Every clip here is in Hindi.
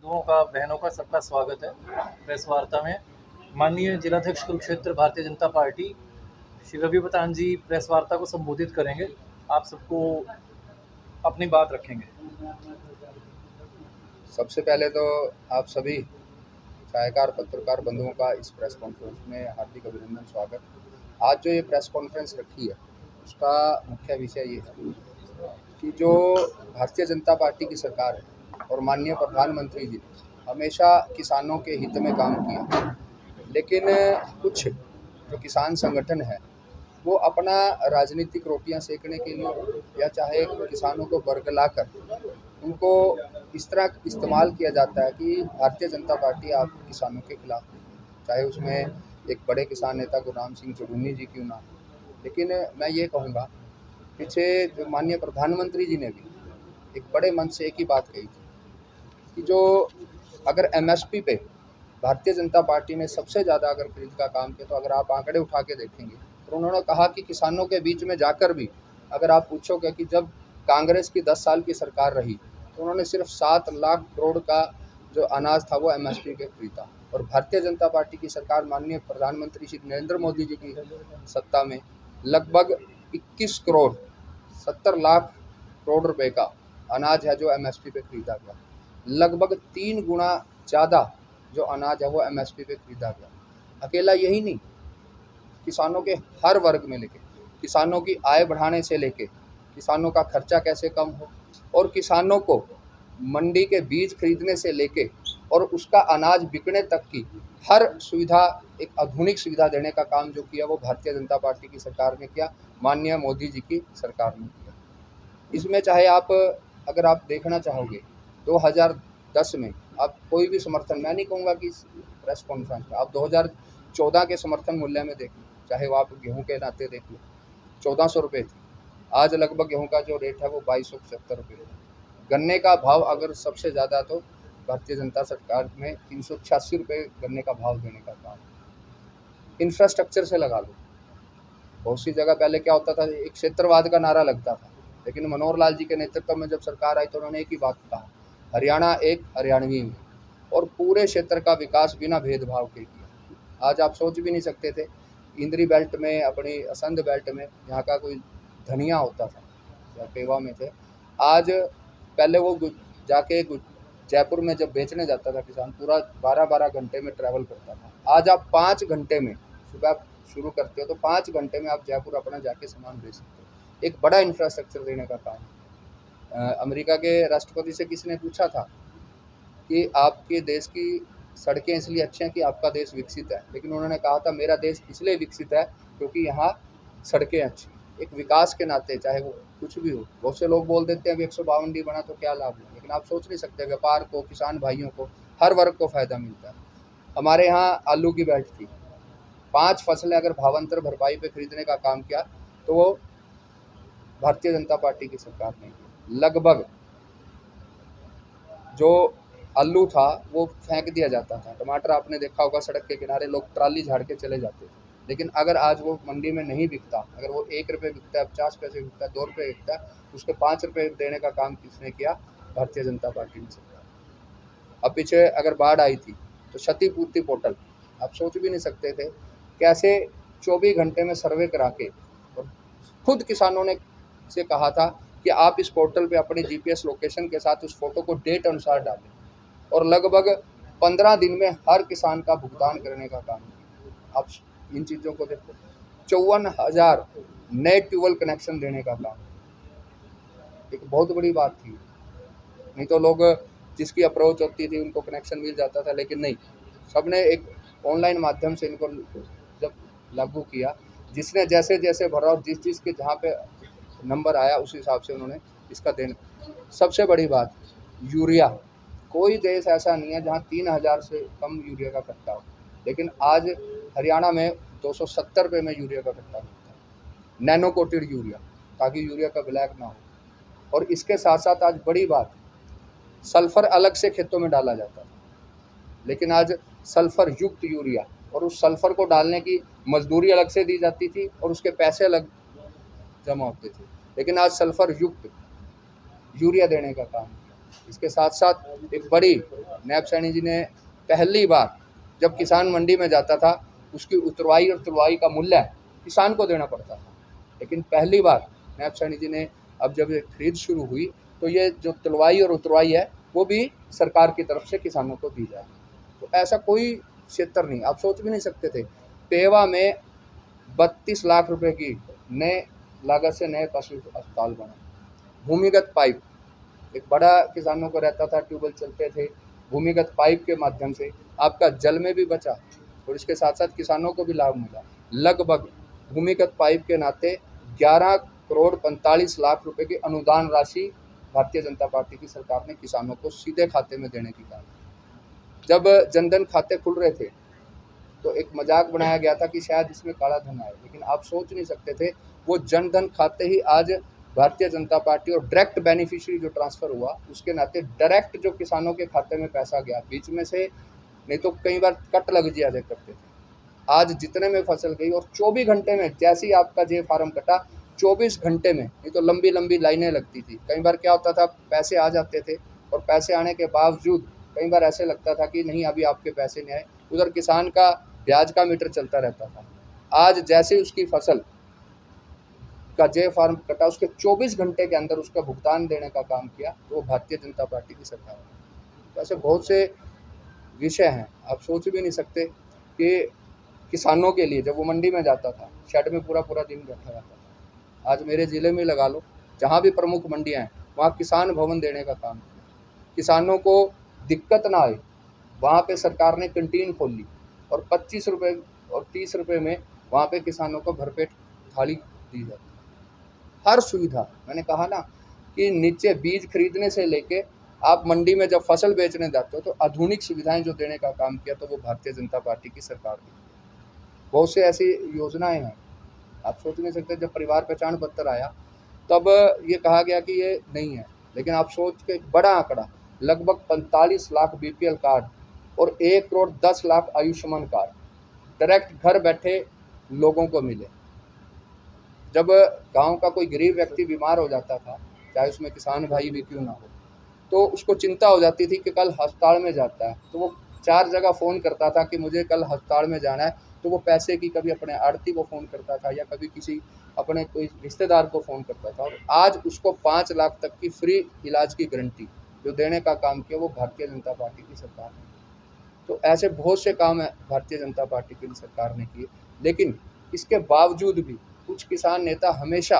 बंधुओं का, बहनों का, सबका स्वागत है प्रेस वार्ता में। माननीय जिलाध्यक्ष कुरुक्षेत्र भारतीय जनता पार्टी श्री रवि बतान जी प्रेस वार्ता को संबोधित करेंगे। आप सबको अपनी बात रखेंगे। सबसे पहले तो आप सभी छायाकार पत्रकार बंधुओं का इस प्रेस कॉन्फ्रेंस में हार्दिक अभिनंदन, स्वागत। आज जो ये प्रेस कॉन्फ्रेंस रखी है उसका मुख्य विषय ये है कि जो भारतीय जनता पार्टी की सरकार है और माननीय प्रधानमंत्री जी ने हमेशा किसानों के हित में काम किया, लेकिन कुछ जो किसान संगठन है वो अपना राजनीतिक रोटियां सेकने के लिए या चाहे किसानों को बरगलाकर उनको इस तरह इस्तेमाल किया जाता है कि भारतीय जनता पार्टी आप किसानों के खिलाफ, चाहे उसमें एक बड़े किसान नेता गुरनाम सिंह चुड़ूनी जी क्यों ना हो। लेकिन मैं ये कहूँगा, पीछे जो माननीय प्रधानमंत्री जी ने भी एक बड़े मन से एक ही बात कही थी कि जो अगर एमएसपी पे भारतीय जनता पार्टी ने सबसे ज़्यादा अगर खरीद का काम किया, तो अगर आप आंकड़े उठा के देखेंगे तो उन्होंने कहा कि किसानों के बीच में जाकर भी अगर आप पूछोगे कि जब कांग्रेस की 10 साल की सरकार रही तो उन्होंने सिर्फ 7 लाख करोड़ का जो अनाज था वो एमएसपी पे खरीदा, और भारतीय जनता पार्टी की सरकार माननीय प्रधानमंत्री श्री नरेंद्र मोदी जी की सत्ता में लगभग 21 करोड़ 70 लाख करोड़ रुपए का अनाज है जो एमएसपी पे खरीदा गया। लगभग 3 गुना ज़्यादा जो अनाज है वो एमएसपी पे खरीदा गया। अकेला यही नहीं, किसानों के हर वर्ग में लेके, किसानों की आय बढ़ाने से लेके किसानों का खर्चा कैसे कम हो, और किसानों को मंडी के बीज खरीदने से लेके और उसका अनाज बिकने तक की हर सुविधा, एक आधुनिक सुविधा देने का काम जो किया वो भारतीय जनता पार्टी की सरकार ने किया, माननीय मोदी जी की सरकार ने किया। इसमें चाहे आप अगर आप देखना चाहोगे 2010 में आप कोई भी समर्थन, मैं नहीं कहूँगा कि प्रेस कॉन्फ्रेंस में आप 2014 के समर्थन मूल्य में देख लो, चाहे वो आप गेहूँ के नाते देख लो 1400 रुपये थी, आज लगभग गेहूँ का जो रेट है वो 2275 रुपये है। गन्ने का भाव अगर सबसे ज़्यादा तो भारतीय जनता सरकार में 386 रुपये गन्ने का भाव देने का काम। इंफ्रास्ट्रक्चर से लगा लो, बहुत सी जगह पहले क्या होता था, एक क्षेत्रवाद का नारा लगता था, लेकिन मनोहर लाल जी के नेतृत्व में जब सरकार आई तो उन्होंने एक ही बात कहा, हरियाणा एक हरियाणवी में, और पूरे क्षेत्र का विकास बिना भेदभाव के किया। आज आप सोच भी नहीं सकते थे इंद्री बेल्ट में, अपनी असंध बेल्ट में यहाँ का कोई धनिया होता था या पेवा में थे, आज पहले वो जाके जयपुर में जब बेचने जाता था किसान पूरा 12-12 घंटे में ट्रैवल करता था। आज आप 5 घंटे में, सुबह शुरू करते हो तो 5 घंटे में आप जयपुर अपना जाके सामान बेच सकते हो। एक बड़ा इंफ्रास्ट्रक्चर देने का काम। अमेरिका के राष्ट्रपति से किसी ने पूछा था कि आपके देश की सड़कें इसलिए अच्छी हैं कि आपका देश विकसित है, लेकिन उन्होंने कहा था मेरा देश इसलिए विकसित है क्योंकि यहाँ सड़कें अच्छी। एक विकास के नाते चाहे वो कुछ भी हो, बहुत से लोग बोल देते हैं अभी 152 डी बना तो क्या लाभ है, लेकिन आप सोच नहीं सकते व्यापार को, किसान भाइयों को, हर वर्ग को फ़ायदा मिलता है। हमारे यहाँ आलू की बेल्ट थी, 5 फसलें अगर भावांतर भरपाई पे खरीदने का काम किया तो वो भारतीय जनता पार्टी की सरकार ने किया। लगभग जो आलू था वो फेंक दिया जाता था, टमाटर आपने देखा होगा सड़क के किनारे लोग ट्राली झाड़ के चले जाते थे, लेकिन अगर आज वो मंडी में नहीं बिकता, अगर वो 1 रुपये बिकता है, 50 पैसे बिकता है, 2 रुपये बिकता है, उसके 5 रुपये देने का काम किसने किया? भारतीय जनता पार्टी ने सरकार। अब पीछे अगर बाढ़ आई थी तो क्षतिपूर्ति पोर्टल, आप सोच भी नहीं सकते थे कैसे 24 घंटे में सर्वे करा के, और खुद किसानों ने से कहा था कि आप इस पोर्टल पे अपनी जीपीएस लोकेशन के साथ उस फोटो को डेट अनुसार डालें, और लगभग 15 दिन में हर किसान का भुगतान करने का काम किया। आप इन चीज़ों को देखो, 54,000 नए ट्यूबवेल कनेक्शन देने का काम, एक बहुत बड़ी बात थी। नहीं तो लोग जिसकी अप्रोच होती थी उनको कनेक्शन मिल जाता था, लेकिन नहीं, सबने एक ऑनलाइन माध्यम से इनको जब लागू किया, जिसने जैसे जैसे भरा और जिस चीज़ के जहाँ पे नंबर आया उस हिसाब से उन्होंने इसका देना। सबसे बड़ी बात, यूरिया, कोई देश ऐसा नहीं है जहाँ 3,000 से कम यूरिया का कट्टा हो, लेकिन आज हरियाणा में 270 रुपये में यूरिया का कट्टा मिलता है, नैनो कोटेड यूरिया, ताकि यूरिया का ब्लैक ना हो। और इसके साथ साथ आज बड़ी बात, सल्फ़र अलग से खेतों में डाला जाता था, लेकिन आज सल्फ़र युक्त यूरिया, और उस सल्फ़र को डालने की मजदूरी अलग से दी जाती थी और उसके पैसे अलग जमा होते थे, लेकिन आज सल्फ़र युक्त यूरिया देने का काम किया। इसके साथ साथ एक बड़ी नायब सैनी जी ने पहली बार जब किसान मंडी में जाता था उसकी उतरवाई और तुलवाई का मूल्य किसान को देना पड़ता था, लेकिन पहली बार नायब सैनी जी ने अब जब ये खरीद शुरू हुई तो ये जो तुलवाई और उतरवाई है वो भी सरकार की तरफ से किसानों को दी जाए। तो ऐसा कोई क्षेत्र नहीं, आप सोच भी नहीं सकते थे। पेवा में 32 लाख रुपए की नए लागत से नए पशु अस्पताल बने। भूमिगत पाइप, एक बड़ा किसानों को रहता था, ट्यूबवेल चलते थे, भूमिगत पाइप के माध्यम से आपका जल में भी बचा और इसके साथ साथ किसानों को भी लाभ मिला। लगभग भूमिगत पाइप के नाते 11 करोड़ 45 लाख रुपए की अनुदान राशि भारतीय जनता पार्टी की सरकार ने किसानों को सीधे खाते में देने की कहा। जब जनधन खाते खुल रहे थे तो एक मजाक बनाया गया था कि शायद इसमें काला धन आए, लेकिन आप सोच नहीं सकते थे वो जनधन खाते ही आज भारतीय जनता पार्टी और डायरेक्ट बेनिफिशियरी जो ट्रांसफ़र हुआ उसके नाते डायरेक्ट जो किसानों के खाते में पैसा गया, बीच में से नहीं तो कई बार कट लग जाया करते थे। आज जितने में फसल गई और 24 घंटे में जैसे ही आपका जे फार्म कटा 24 घंटे में, नहीं तो लंबी लंबी लाइनें लगती थी। कई बार क्या होता था, पैसे आ जाते थे और पैसे आने के बावजूद कई बार ऐसे लगता था कि नहीं अभी आपके पैसे नहीं आए, उधर किसान का ब्याज का मीटर चलता रहता था। आज जैसे ही उसकी फसल का जे फार्म कटा उसके 24 घंटे के अंदर उसका भुगतान देने का काम किया तो वो भारतीय जनता पार्टी की सरकार है। तो ऐसे बहुत से विषय हैं, आप सोच भी नहीं सकते कि किसानों के लिए जब वो मंडी में जाता था शेड में पूरा पूरा दिन बैठा रहता था। आज मेरे ज़िले में लगा लो, जहाँ भी प्रमुख मंडियाँ हैं वहाँ किसान भवन देने का काम किया। किसानों को दिक्कत ना आए वहाँ पे सरकार ने कैंटीन खोल ली और 25 रुपये और 30 रुपये में वहाँ पे किसानों को भरपेट थाली दी जाती। हर सुविधा, मैंने कहा ना कि नीचे बीज खरीदने से लेके आप मंडी में जब फसल बेचने जाते हो तो आधुनिक सुविधाएं जो देने का काम किया तो वो भारतीय जनता पार्टी की सरकार ने। बहुत से ऐसी योजनाएं हैं, आप सोच नहीं सकते। जब परिवार पहचान पत्र आया तब ये कहा गया कि ये नहीं है, लेकिन आप सोच के बड़ा आंकड़ा लगभग 45 लाख बीपीएल कार्ड और 1 करोड़ 10 लाख आयुष्मान कार्ड डायरेक्ट घर बैठे लोगों को मिले। जब गांव का कोई गरीब व्यक्ति बीमार हो जाता था, चाहे उसमें किसान भाई भी क्यों ना हो, तो उसको चिंता हो जाती थी कि कल अस्पताल में जाता है तो वो 4 जगह फ़ोन करता था कि मुझे कल अस्पताल में जाना है। तो वो पैसे की कभी अपने आड़ती को फ़ोन करता था या कभी किसी अपने कोई रिश्तेदार को फ़ोन करता था। और आज उसको 5 लाख तक की फ्री इलाज की गारंटी जो देने का काम किया वो भारतीय जनता पार्टी की सरकार ने। तो ऐसे बहुत से काम है भारतीय जनता पार्टी की सरकार ने किए, लेकिन इसके बावजूद भी कुछ किसान नेता हमेशा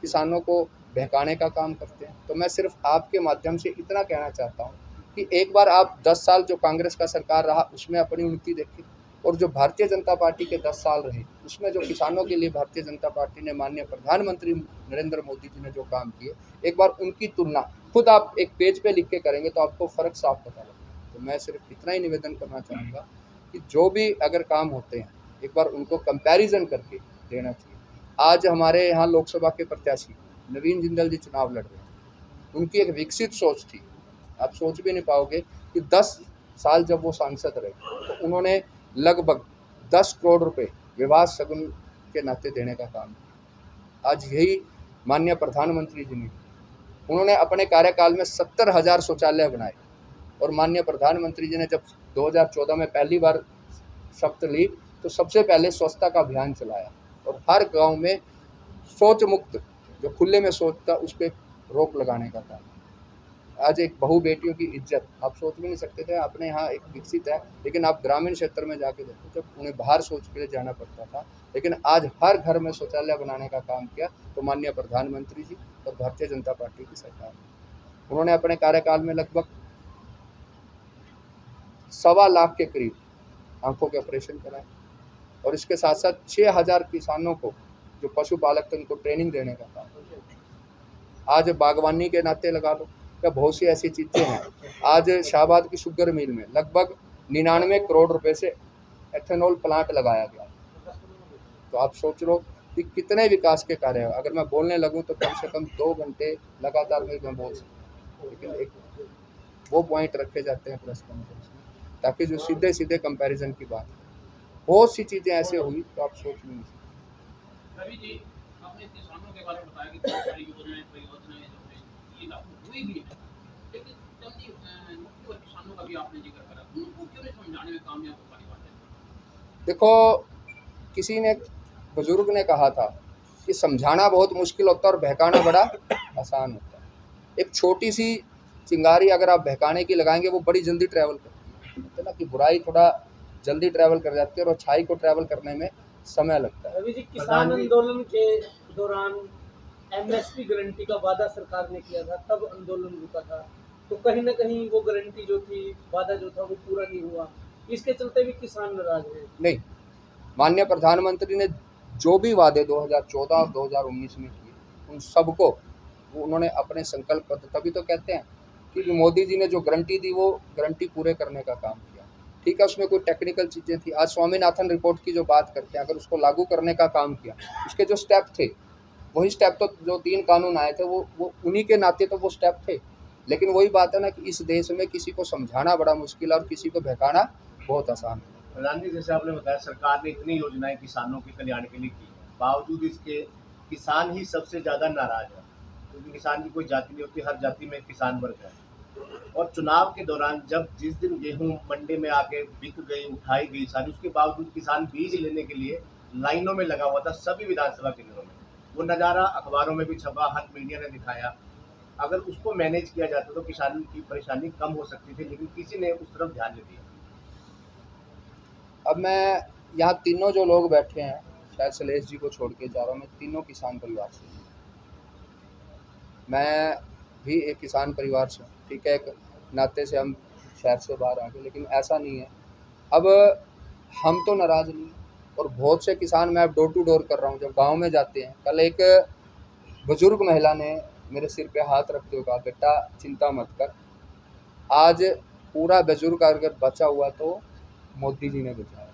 किसानों को बहकाने का काम करते हैं। तो मैं सिर्फ आपके माध्यम से इतना कहना चाहता हूँ कि एक बार आप 10 साल जो कांग्रेस का सरकार रहा उसमें अपनी उन्नति देखिए और जो भारतीय जनता पार्टी के 10 साल रहे उसमें जो किसानों के लिए भारतीय जनता पार्टी ने, माननीय प्रधानमंत्री नरेंद्र मोदी जी ने जो काम किए, एक बार उनकी तुलना खुद आप एक पेज पे लिख के करेंगे तो आपको फ़र्क साफ पता लगेगा। तो मैं सिर्फ इतना ही निवेदन करना चाहूँगा कि जो भी अगर काम होते हैं एक बार उनको कंपैरिजन करके देना चाहिए। आज हमारे यहाँ लोकसभा के प्रत्याशी नवीन जिंदल जी चुनाव लड़ रहे हैं, उनकी एक विकसित सोच थी। आप सोच भी नहीं पाओगे कि 10 साल जब वो सांसद रहे तो उन्होंने लगभग 10 करोड़ रुपए विवाह शगुन के नाते देने का काम किया। आज यही माननीय प्रधानमंत्री जी ने, उन्होंने अपने कार्यकाल में 70,000 शौचालय बनाए और माननीय प्रधानमंत्री जी ने जब 2014 में पहली बार शपथ ली तो सबसे पहले स्वच्छता का अभियान चलाया और हर गांव में शौच मुक्त जो खुले में शौच था उस पर रोक लगाने का काम। आज एक बहू बेटियों की इज्जत आप सोच भी नहीं सकते थे। अपने यहाँ एक विकसित है, लेकिन आप ग्रामीण क्षेत्र में जाके देखो जब उन्हें बाहर शौच के लिए जाना पड़ता था, लेकिन आज हर घर में शौचालय बनाने का काम किया तो माननीय प्रधानमंत्री जी और भारतीय जनता पार्टी की सरकार। उन्होंने अपने कार्यकाल में लगभग 1.25 लाख के करीब आंखों के ऑपरेशन कराए और इसके साथ साथ 6,000 किसानों को जो पशुपालक थे उनको ट्रेनिंग देने का काम। आज बागवानी के नाते लगा लो या बहुत सी ऐसी चीज़ें हैं। आज शाहबाद की शुगर मिल में लगभग 99 करोड़ रुपए से एथेनॉल प्लांट लगाया गया। तो आप सोच लो कि कितने विकास के कार्य हैं। अगर मैं बोलने लगूं तो कम से कम 2 घंटे लगातार मैं बोल सकता हूँ, लेकिन एक वो पॉइंट रखे जाते हैं प्रेस कॉन्फ्रेंस में ताकि जो सीधे सीधे कंपैरिजन की बात है। बहुत सी चीज़ें ऐसे हुई तो आप सोच नहीं सकते। रवि जी, आपने किसानों के बारे में बताया कि बहुत सारी योजनाएं परियोजनाएं जो हैं ये लागू हुई भी है, लेकिन जब का भी आपने जिक्र करा, उनको क्यों नहीं समझाने में कामयाब हो पाई बात है? देखो, किसी ने, बुजुर्ग ने कहा था कि समझाना बहुत मुश्किल होता है और बहकाना बड़ा आसान होता है। एक छोटी सी चिंगारी अगर आप बहकाने की लगाएंगे वो बड़ी जल्दी ट्रैवल करती है, तो ना कि बुराई थोड़ा जल्दी ट्रैवल कर जाती है और अच्छाई को ट्रैवल करने में समय लगता है। रवि जी, किसान आंदोलन के दौरान एमएसपी गारंटी का वादा सरकार ने किया था, तब आंदोलन रुका था, तो कहीं ना कहीं वो गारंटी जो थी, वादा जो था वो पूरा नहीं हुआ, इसके चलते भी किसान नाराज है। नहीं, माननीय प्रधानमंत्री ने जो भी वादे 2014 और 2019 में किए उन सबको वो उन्होंने अपने संकल्प पत्र, तभी तो कहते हैं कि मोदी जी ने जो गारंटी दी वो गारंटी पूरे करने का काम किया। ठीक है, उसमें कोई टेक्निकल चीज़ें थी। आज स्वामीनाथन रिपोर्ट की जो बात करते हैं, अगर उसको लागू करने का काम किया, उसके जो स्टेप थे वही स्टेप, तो जो 3 कानून आए थे वो उन्हीं के नाते तो वो स्टेप थे। लेकिन वही बात है ना कि इस देश में किसी को समझाना बड़ा मुश्किल है और किसी को बहकाना बहुत आसान है। प्रधान जी, जैसे आपने बताया सरकार ने इतनी योजनाएं किसानों के कल्याण के लिए की, बावजूद इसके किसान ही सबसे ज़्यादा नाराज है, क्योंकि किसान की कोई जाति नहीं होती, हर जाति में किसान वर्ग है। और चुनाव के दौरान जब जिस दिन गेहूं मंडी में आके बिक गई, उठाई गई सारी, उसके बावजूद किसान बीज लेने के लिए लाइनों में लगा हुआ था सभी विधानसभा केंद्रों में। वो नज़ारा अखबारों में भी छपा, हर मीडिया ने दिखाया। अगर उसको मैनेज किया जाता तो किसान की परेशानी कम हो सकती थी, लेकिन किसी ने उस तरफ ध्यान नहीं दिया। अब मैं यहाँ तीनों जो लोग बैठे हैं, शायद शैलेश जी को छोड़ के जा रहा हूँ, मैं तीनों किसान परिवार से हूँ। मैं भी एक किसान परिवार से हूँ, ठीक है, एक नाते से हम शहर से बाहर आ गए, लेकिन ऐसा नहीं है। अब हम तो नाराज़ नहीं, और बहुत से किसान, मैं अब डोर टू डोर कर रहा हूँ, जब गांव में जाते हैं। कल एक बुजुर्ग महिला ने मेरे सिर पे हाथ रखते हुए कहा, बेटा चिंता मत कर, आज पूरा बुजुर्ग अगर बचा हुआ तो मोदी जी ने बचाया।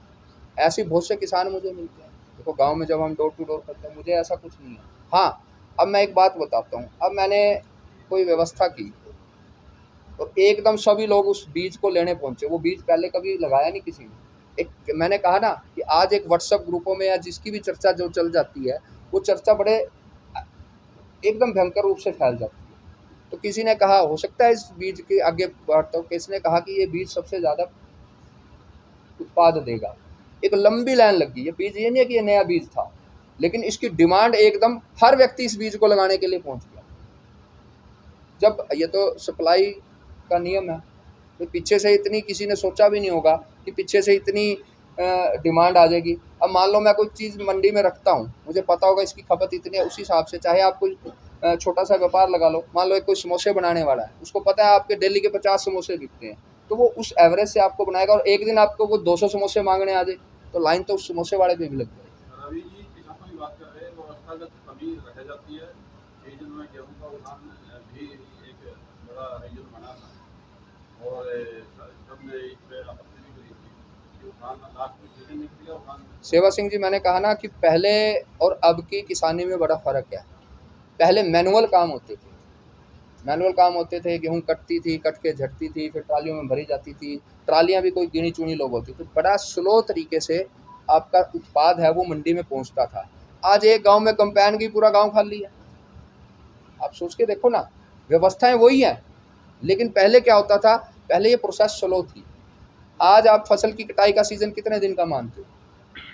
ऐसे बहुत से किसान मुझे मिलते हैं। देखो, गांव में जब हम डोर टू डोर करते हैं, मुझे ऐसा कुछ नहीं है। हाँ, अब मैं एक बात बताता हूँ। अब मैंने कोई व्यवस्था की और एकदम सभी लोग उस बीज को लेने पहुँचे। वो बीज पहले कभी लगाया नहीं किसी ने। एक मैंने कहा ना कि आज एक व्हाट्सएप ग्रुपों में या जिसकी भी चर्चा जो चल जाती है, वो चर्चा बड़े एकदम भयंकर रूप से फैल जाती है। तो किसी ने कहा, हो सकता है इस बीज के आगे बढ़ता हूँ, किसी ने कहा कि ये बीज सबसे ज़्यादा उत्पाद देगा। एक लंबी लाइन लगी। ये बीज, ये नहीं है कि ये नया बीज था, लेकिन इसकी डिमांड एकदम, हर व्यक्ति इस बीज को लगाने के लिए पहुंच गया। जब ये तो सप्लाई का नियम है, तो पीछे से इतनी किसी ने सोचा भी नहीं होगा कि पीछे से इतनी डिमांड आ जाएगी। अब मान लो मैं कोई चीज़ मंडी में रखता हूँ, मुझे पता होगा इसकी खपत इतनी है, उसी हिसाब से, चाहे आप कोई छोटा सा व्यापार लगा लो, मान लो एक कोई समोसे बनाने वाला है, उसको पता है आपके दिल्ली के 50 समोसे बिकते हैं, तो वो उस एवरेज से आपको बनाएगा। और एक दिन आपको वो 200 समोसे मांगने आ जाए, तो लाइन तो उस समोसे वाले पे भी लग जाएगी। रवि जी, किसानों की बात कर रहे हैं, व्यवस्थागत कमी रह जाती है। रीजन में गेहूँ का उठान भी एक बड़ा रीजन बना था, और सबने इस पर आपत्ति भी करी थी कि उठान लास्ट में सीजन निकल गया उठान। सेवा सिंह जी, मैंने कहा ना कि पहले और अब की किसानी में बड़ा फ़र्क है। पहले मैनुअल काम होते थे, मैनुअल काम होते थे, गेहूँ कटती थी, कट के झटती थी, फिर ट्रालियों में भरी जाती थी। ट्रालियाँ भी कोई गिनी चुनी लोग होती थी। बड़ा स्लो तरीके से आपका उत्पाद है वो मंडी में पहुंचता था। आज एक गांव में कंपेन की पूरा गांव खाली है। आप सोच के देखो ना, व्यवस्थाएं वही हैं, लेकिन पहले क्या होता था, पहले ये प्रोसेस स्लो थी। आज आप फसल की कटाई का सीज़न कितने दिन का मानते हो?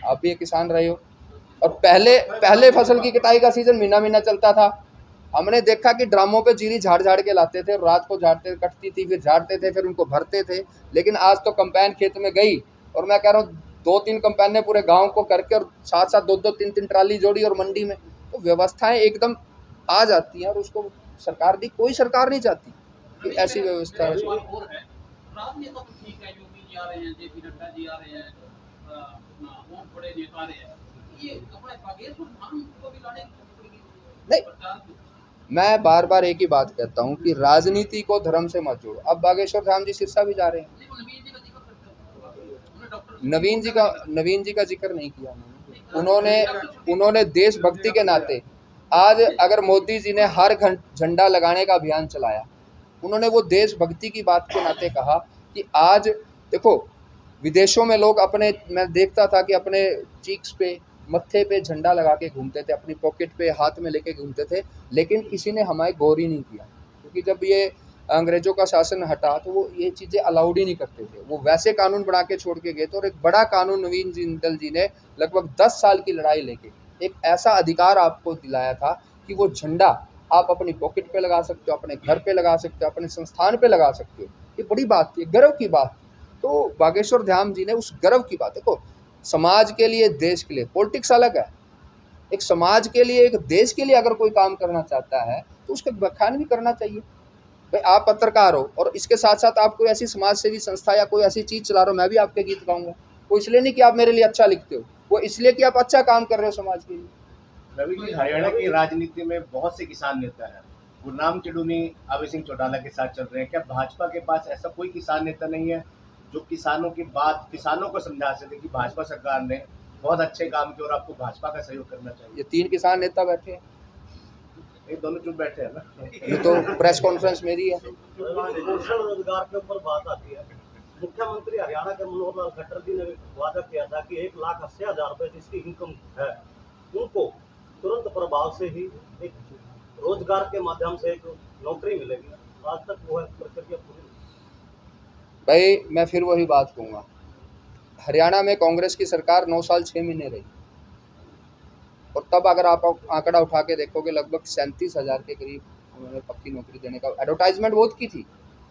आप भी एक किसान रहे हो, और पहले फसल की कटाई का सीज़न महीना चलता था। हमने देखा कि ड्रामों पे जीरी झाड़ के लाते थे, रात को झाड़ते, कटती थी, फिर झाड़ते थे, फिर उनको भरते थे। लेकिन आज तो कंपेन खेत में गई, और मैं कह रहा हूँ 2-3 कंपेन ने पूरे गांव को करके, और साथ 2-2, 3-3 ट्राली जोड़ी और मंडी में, तो व्यवस्थाएं एकदम आ जाती हैं। और उसको सरकार भी, कोई सरकार नहीं चाहती कि ऐसी व्यवस्था है। और है, राजनेता तो ठीक है, योगी जी आ रहे हैं, जेपी नड्डा जी आ रहे हैं, और बड़े नेता आ रहे हैं, ये अपने बागेश्वर धाम को भी लाने नहीं, मैं बार बार एक ही बात कहता हूँ कि राजनीति को धर्म से मत जोड़ो। अब बागेश्वर धाम जी सिरसा भी जा रहे हैं। नवीन जी का जिक्र नहीं किया उन्होंने देशभक्ति के नाते, आज अगर मोदी जी ने हर झंडा लगाने का अभियान चलाया, उन्होंने वो देशभक्ति की बात के नाते कहा कि आज देखो, विदेशों में लोग मैं देखता था कि अपने चीक्स पे, मत्थे पे झंडा लगा के घूमते थे, अपनी पॉकेट पे हाथ में लेके घूमते थे, लेकिन किसी ने हमारी गौर ही नहीं किया। क्योंकि जब ये अंग्रेजों का शासन हटा तो वो ये चीज़ें अलाउड ही नहीं करते थे। वो वैसे कानून बना के छोड़ के गए थे और एक बड़ा कानून नवीन जिंदल जी ने लगभग 10 साल की लड़ाई लेके एक ऐसा अधिकार आपको दिलाया था कि वो झंडा आप अपनी पॉकेट पे लगा सकते हो, अपने घर पे लगा सकते हो, अपने संस्थान पे लगा सकते हो। ये बड़ी बात थी, गर्व की बात थी। तो बागेश्वर धाम जी ने उस गर्व की बात, देखो समाज के लिए, देश के लिए, पॉलिटिक्स अलग है, एक समाज के लिए, एक देश के लिए अगर कोई काम करना चाहता है तो उसका बखान भी करना चाहिए। भाई आप पत्रकार हो और इसके साथ साथ आप कोई ऐसी समाज सेवी संस्था या कोई ऐसी चीज़ चला रहे हो, मैं भी आपके गीत गाऊंगा। वो इसलिए नहीं कि आप मेरे लिए अच्छा लिखते हो, वो इसलिए कि आप अच्छा काम कर रहे हो समाज के लिए। रवि जी, हरियाणा की राजनीति में बहुत से किसान नेता हैं। गुरनाम चडूनी अभय सिंह चौटाला के साथ चल रहे हैं। क्या भाजपा के पास ऐसा कोई किसान नेता नहीं है जो किसानों की बात, किसानों को समझा सके कि भाजपा सरकार ने बहुत अच्छे काम किए और आपको भाजपा का सहयोग करना चाहिए? ये 3 किसान नेता बैठे हैं, ये दोनों चुप बैठे हैं ना। ये तो प्रेस कॉन्फ्रेंस मेरी है। पोषण रोजगार के ऊपर बात आती है। मुख्यमंत्री हरियाणा के मनोहर लाल खट्टर जी ने वादा किया था कि 1,80,000 रुपए जिसकी इनकम है उनको तुरंत प्रभाव से ही एक रोजगार के माध्यम से एक नौकरी मिलेगी। आज तक वो प्रक्रिया पूरी नहीं। भाई मैं फिर वही बात कहूँगा, हरियाणा में कांग्रेस की सरकार 9 साल 6 महीने रही और तब अगर आप आंकड़ा उठा के देखोगे लगभग 37,000 के करीब उन्होंने पक्की नौकरी देने का एडवर्टाइजमेंट बहुत की थी।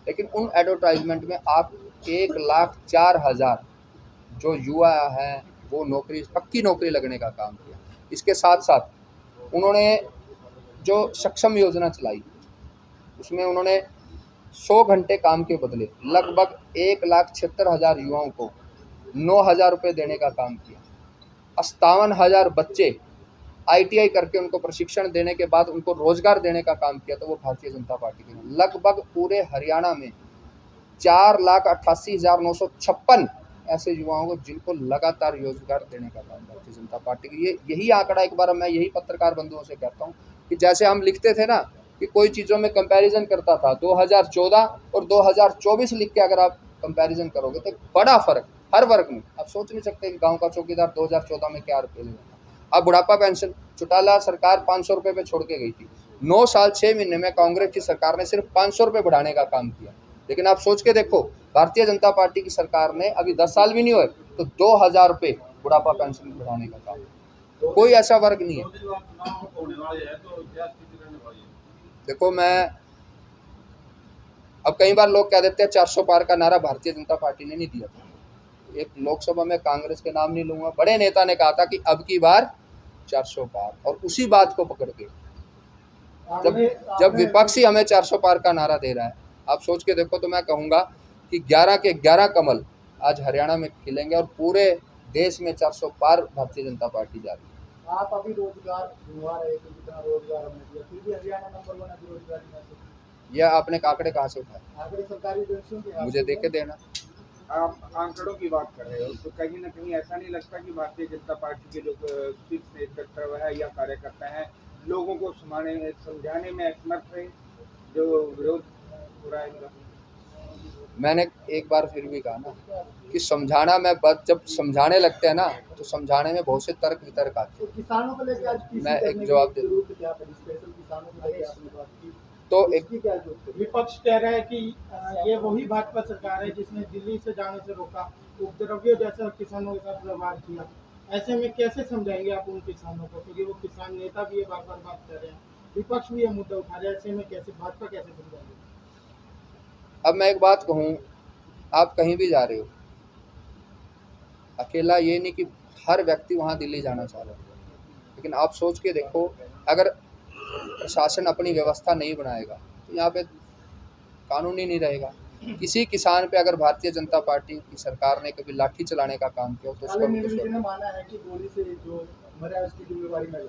लेकिन उन एडवर्टाइजमेंट में आप 1,04,000 जो युवा हैं वो नौकरी, पक्की नौकरी लगने का काम किया। इसके साथ साथ उन्होंने जो सक्षम योजना चलाई उसमें उन्होंने 100 घंटे काम के बदले लगभग 1,76,000 युवाओं को 9,000 रुपये देने का काम किया। 57,000 बच्चे ITI करके उनको प्रशिक्षण देने के बाद उनको रोजगार देने का काम किया। तो वो भारतीय जनता पार्टी के लगभग पूरे हरियाणा में 4,88,956 ऐसे युवाओं को जिनको लगातार रोजगार देने का काम भारतीय जनता पार्टी की। यही आंकड़ा एक बार मैं यही पत्रकार बंधुओं से कहता हूँ कि जैसे हम लिखते थे ना कि कोई चीज़ों में कंपैरिजन करता था 2014 और 2024 लिख के अगर आप कंपैरिजन करोगे तो बड़ा फर्क हर वर्ग में। आप सोच नहीं सकते कि गांव का चौकीदार 2014 में क्या रुपये लेता। अब बुढ़ापा पेंशन चौटाला सरकार 500 रुपये पे छोड़ के गई थी। 9 साल 6 महीने में कांग्रेस की सरकार ने सिर्फ 500 रुपये बढ़ाने का काम किया। लेकिन आप सोच के देखो भारतीय जनता पार्टी की सरकार ने अभी 10 साल भी नहीं हुए तो 2,000 रुपये बुढ़ापा पेंशन बढ़ाने का काम। कोई ऐसा वर्ग नहीं है। देखो मैं अब कई बार लोग कह देते हैं 400 पार का नारा भारतीय जनता पार्टी ने नहीं दिया था। एक लोकसभा में कांग्रेस के नाम नहीं लूंगा, बड़े नेता ने कहा था कि अब की बार 400 पार, और उसी बात को पकड़ के जब विपक्षी हमें 400 पार का नारा दे रहा है, आप सोच के देखो तो मैं कहूँगा कि 11 के 11 कमल आज हरियाणा में खिलेंगे और पूरे देश में 400 पार भारतीय जनता पार्टी जा रही है। आप अभी रोजगार ढूंढवा रहे थे, जितना रोजगार हमने दिया फिर भी हरियाणा नंबर 1 है बेरोजगारी में। यह आपने आंकड़े कहाँ से उठाए? आंकड़े सरकारी एजेंसियों के, मुझे देख के देना। आप आंकड़ों की बात कर रहे हो तो कहीं ना कहीं ऐसा नहीं लगता कि भारतीय जनता पार्टी के जो शीर्ष नेतृत्व है या कार्यकर्ता हैं लोगों को समझाने में असमर्थ है जो विरोध हो रहा है इनका? मैंने एक बार फिर भी कहा ना कि समझाना, मैं जब समझाने लगते हैं ना तो समझाने में बहुत से तर्क वितर्क आते हैं। तो किसानों को लेकर आज मैं एक जवाब दे तो एक विपक्ष कह रहा है कि ये वही भाजपा सरकार है जिसने दिल्ली से जाने से रोका, उपद्रवियों जैसा किसानों के साथ व्यवहार किया। ऐसे में कैसे समझाएंगे आप उन किसानों को, क्योंकि वो किसान नेता भी ये बार बार बात कर रहे हैं, विपक्ष भी ये मुद्दा उठा रहे हैं। ऐसे में कैसे भाजपा कैसे समझाएंगे? अब मैं एक बात कहूँ, आप कहीं भी जा रहे हो, अकेला ये नहीं कि हर व्यक्ति वहाँ दिल्ली जाना चाह रहा है, लेकिन आप सोच के देखो अगर प्रशासन अपनी व्यवस्था नहीं बनाएगा तो यहाँ पे कानून ही नहीं रहेगा। किसी किसान पे अगर भारतीय जनता पार्टी की सरकार ने कभी लाठी चलाने का काम किया तो उसका माना है कि गोली से जो मरा है उसकी जिम्मेवारी मैं लूं।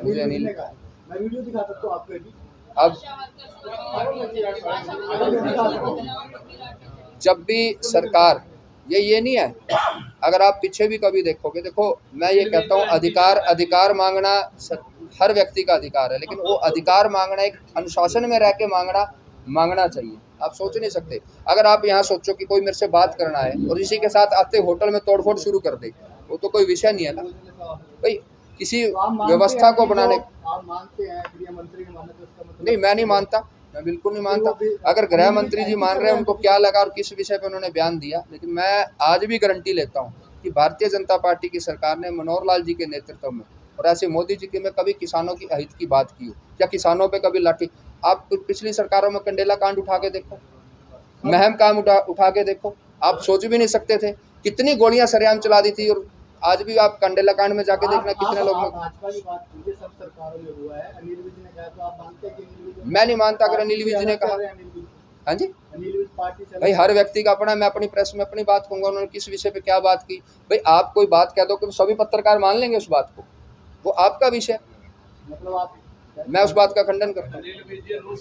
मुझे नहीं, मैं वीडियो दिखा सकता हूँ आपको भी। अब जब भी सरकार ये नहीं है, अगर आप पीछे भी कभी देखोगे, देखो मैं ये कहता हूँ अधिकार मांगना हर व्यक्ति का अधिकार है, लेकिन वो अधिकार मांगना एक अनुशासन में रह के मांगना चाहिए। आप सोच नहीं सकते अगर आप यहाँ सोचो कि कोई मेरे से बात करना है और इसी के साथ आते होटल में तोड़फोड़ शुरू कर दे, वो तो कोई विषय नहीं है ना भाई। किसी व्यवस्था को बनाने, आप मानते हैं गृह मंत्री ने माना तो इसका मतलब नहीं, मैं नहीं मानता। मैं बिल्कुल नहीं मानता। अगर गृह मंत्री जी मान रहे हैं, उनको क्या लगा और किस विषय पे उन्होंने बयान दिया, लेकिन मैं आज भी गारंटी लेता हूँ कि भारतीय जनता पार्टी की सरकार ने मनोहर लाल जी के नेतृत्व में और ऐसे मोदी जी के में कभी किसानों की अहित की बात की हो या किसानों पे कभी लाठी। आप पिछली सरकारों में कंडेला कांड उठा के देखो, महम काम उठा के देखो, आप सोच भी नहीं सकते थे कितनी गोलियां सरेआम चला दी थी। और आज भी आप कंडेला कांड में जाके देखना कितने लोग। भाजपा की बात कीजिए, सब सरकारों में हुआ है। अनिल विज ने कहा, तो आप मानते हैं कि अनिल विज? मैं नहीं मानता। अगर अनिल विज ने कहा, हाँ जी, अनिल विज पार्टी से भाई हर व्यक्ति का अपना, मैं अपनी प्रेस में अपनी बात कहूँगा, उन्होंने किस विषय पे क्या बात की। भाई आप कोई बात कह दो कि सभी पत्रकार मान लेंगे उस बात को, वो आपका विषय, मतलब आप मैं उस बात का खंडन करता हूँ।